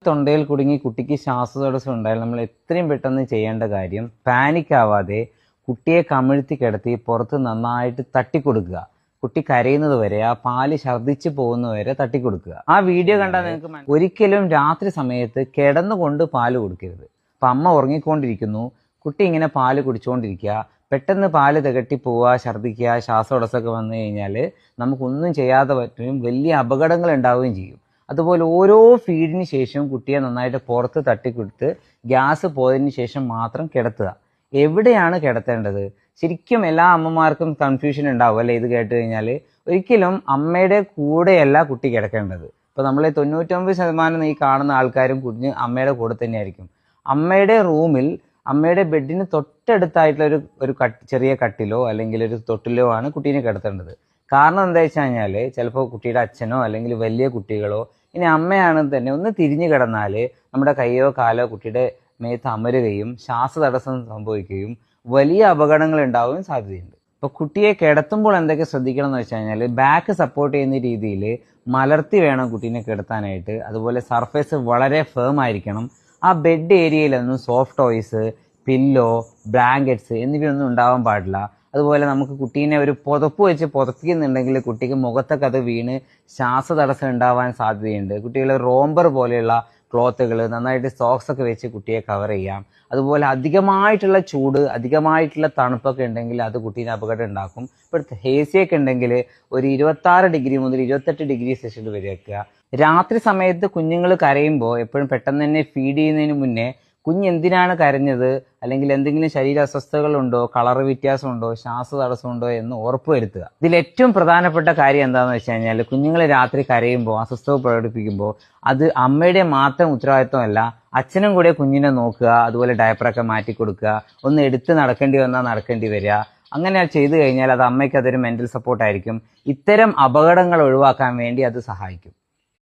തൊണ്ടയിൽ കുടുങ്ങി കുട്ടിക്ക് ശ്വാസതടസ്സം ഉണ്ടായാൽ നമ്മൾ എത്രയും പെട്ടെന്ന് ചെയ്യേണ്ട കാര്യം പാനിക് ആവാതെ കുട്ടിയെ കമിഴ്ത്തി കിടത്തി പുറത്ത് നന്നായിട്ട് തട്ടിക്കൊടുക്കുക. കുട്ടി കരയുന്നത് വരെ, ആ പാല് ഛർദ്ദിച്ച് പോകുന്നവരെ തട്ടിക്കൊടുക്കുക. ആ വീഡിയോ കണ്ടാൽ നിങ്ങൾക്ക് ഒരിക്കലും രാത്രി സമയത്ത് കിടന്നുകൊണ്ട് പാല് കൊടുക്കരുത്. അപ്പം അമ്മ ഉറങ്ങിക്കൊണ്ടിരിക്കുന്നു, കുട്ടി ഇങ്ങനെ പാല് കുടിച്ചുകൊണ്ടിരിക്കുക, പെട്ടെന്ന് പാല് തികട്ടി പോവുക, ഛർദ്ദിക്കുക, ശ്വാസതടസ്സമൊക്കെ വന്നു കഴിഞ്ഞാൽ നമുക്കൊന്നും ചെയ്യാതെ പറ്റുകയും വലിയ അപകടങ്ങൾ ഉണ്ടാവുകയും ചെയ്യും. അതുപോലെ ഓരോ ഫീഡിന് ശേഷം കുട്ടിയെ നന്നായിട്ട് പുറത്ത് തട്ടിക്കൊടുത്ത് ഗ്യാസ് പോയതിന് ശേഷം മാത്രം കിടത്തുക. എവിടെയാണ് കിടത്തേണ്ടത്? ശരിക്കും എല്ലാ അമ്മമാർക്കും കൺഫ്യൂഷൻ ഉണ്ടാവും അല്ലേ ഇത് കേട്ട് കഴിഞ്ഞാൽ. ഒരിക്കലും അമ്മയുടെ കൂടെയല്ല കുട്ടി കിടക്കേണ്ടത്. ഇപ്പോൾ നമ്മൾ 99% ഈ കാണുന്ന ആൾക്കാരും കുഞ്ഞ് അമ്മയുടെ കൂടെ തന്നെയായിരിക്കും. അമ്മയുടെ റൂമിൽ, അമ്മയുടെ ബെഡിന് തൊട്ടടുത്തായിട്ടുള്ള ഒരു ചെറിയ കട്ടിലോ അല്ലെങ്കിൽ ഒരു തൊട്ടിലോ ആണ് കുട്ടീനെ കിടത്തേണ്ടത്. കാരണം എന്താ വെച്ച് കഴിഞ്ഞാൽ ചിലപ്പോൾ കുട്ടിയുടെ അച്ഛനോ അല്ലെങ്കിൽ വലിയ കുട്ടികളോ ഇനി അമ്മയാണെന്ന് തന്നെ ഒന്ന് തിരിഞ്ഞു കിടന്നാൽ നമ്മുടെ കൈയോ കാലോ കുട്ടിയുടെ മേത്ത് അമരുകയും ശ്വാസതടസ്സം സംഭവിക്കുകയും വലിയ അപകടങ്ങൾ ഉണ്ടാവുകയും സാധ്യതയുണ്ട്. അപ്പോൾ കുട്ടിയെ കിടത്തുമ്പോൾ എന്തൊക്കെ ശ്രദ്ധിക്കണം എന്ന് വെച്ച് കഴിഞ്ഞാൽ ബാക്ക് സപ്പോർട്ട് ചെയ്യുന്ന രീതിയിൽ മലർത്തി വേണം കുട്ടീനെ കിടത്താനായിട്ട്. അതുപോലെ സർഫേസ് വളരെ ഫേം ആയിരിക്കണം. ആ ബെഡ് ഏരിയയിലൊന്നും സോഫ്റ്റ് ടോയ്സ്, പില്ലോ, ബ്ലാങ്കറ്റ്സ് എന്നിവയൊന്നും ഉണ്ടാവാൻ പാടില്ല. അതുപോലെ നമുക്ക് കുട്ടീനെ ഒരു പുതപ്പ് വെച്ച് പുതപ്പിക്കുന്നുണ്ടെങ്കിൽ കുട്ടിക്ക് മുഖത്തൊക്കെ അത് വീണ് ശ്വാസതടസ്സം ഉണ്ടാവാൻ സാധ്യതയുണ്ട്. കുട്ടികൾ റോംബർ പോലെയുള്ള ക്ലോത്തുകൾ, നന്നായിട്ട് സോക്സ് ഒക്കെ വെച്ച് കുട്ടിയെ കവർ ചെയ്യാം. അതുപോലെ അധികമായിട്ടുള്ള ചൂട്, അധികമായിട്ടുള്ള തണുപ്പൊക്കെ ഉണ്ടെങ്കിൽ അത് കുട്ടീനെ അപകടം ഉണ്ടാക്കും. ഇപ്പോൾ ഹേസിയൊക്കെ ഉണ്ടെങ്കിൽ ഒരു 26 ഡിഗ്രി മുതൽ 28 ഡിഗ്രി സെൽഷ്യസിൽ വരെ വെക്കുക. രാത്രി സമയത്ത് കുഞ്ഞുങ്ങൾ കരയുമ്പോൾ എപ്പോഴും പെട്ടെന്ന് തന്നെ ഫീഡ് ചെയ്യുന്നതിന് മുന്നേ കുഞ്ഞ് എന്തിനാണ് കരഞ്ഞത്, അല്ലെങ്കിൽ എന്തെങ്കിലും ശരീര അസ്വസ്ഥതകളുണ്ടോ, കളർ വ്യത്യാസമുണ്ടോ, ശ്വാസതടസ്സമുണ്ടോ എന്ന് ഉറപ്പുവരുത്തുക. ഇതിൽ ഏറ്റവും പ്രധാനപ്പെട്ട കാര്യം എന്താണെന്ന് വെച്ച് കഴിഞ്ഞാൽ കുഞ്ഞുങ്ങൾ രാത്രി കരയുമ്പോൾ, അസ്വസ്ഥത പ്രകടിപ്പിക്കുമ്പോൾ അത് അമ്മയുടെ മാത്രം ഉത്തരവാദിത്വമല്ല, അച്ഛനും കൂടെ കുഞ്ഞിനെ നോക്കുക. അതുപോലെ ഡയപ്പറൊക്കെ മാറ്റി കൊടുക്കുക. ഒന്ന് എടുത്ത് നടക്കേണ്ടി വന്നാൽ നടക്കേണ്ടി വരിക. അങ്ങനെ ചെയ്തു കഴിഞ്ഞാൽ അത് അമ്മയ്ക്ക് അതൊരു മെൻ്റൽ സപ്പോർട്ടായിരിക്കും. ഇത്തരം അപകടങ്ങൾ ഒഴിവാക്കാൻ വേണ്ടി അത് സഹായിക്കും.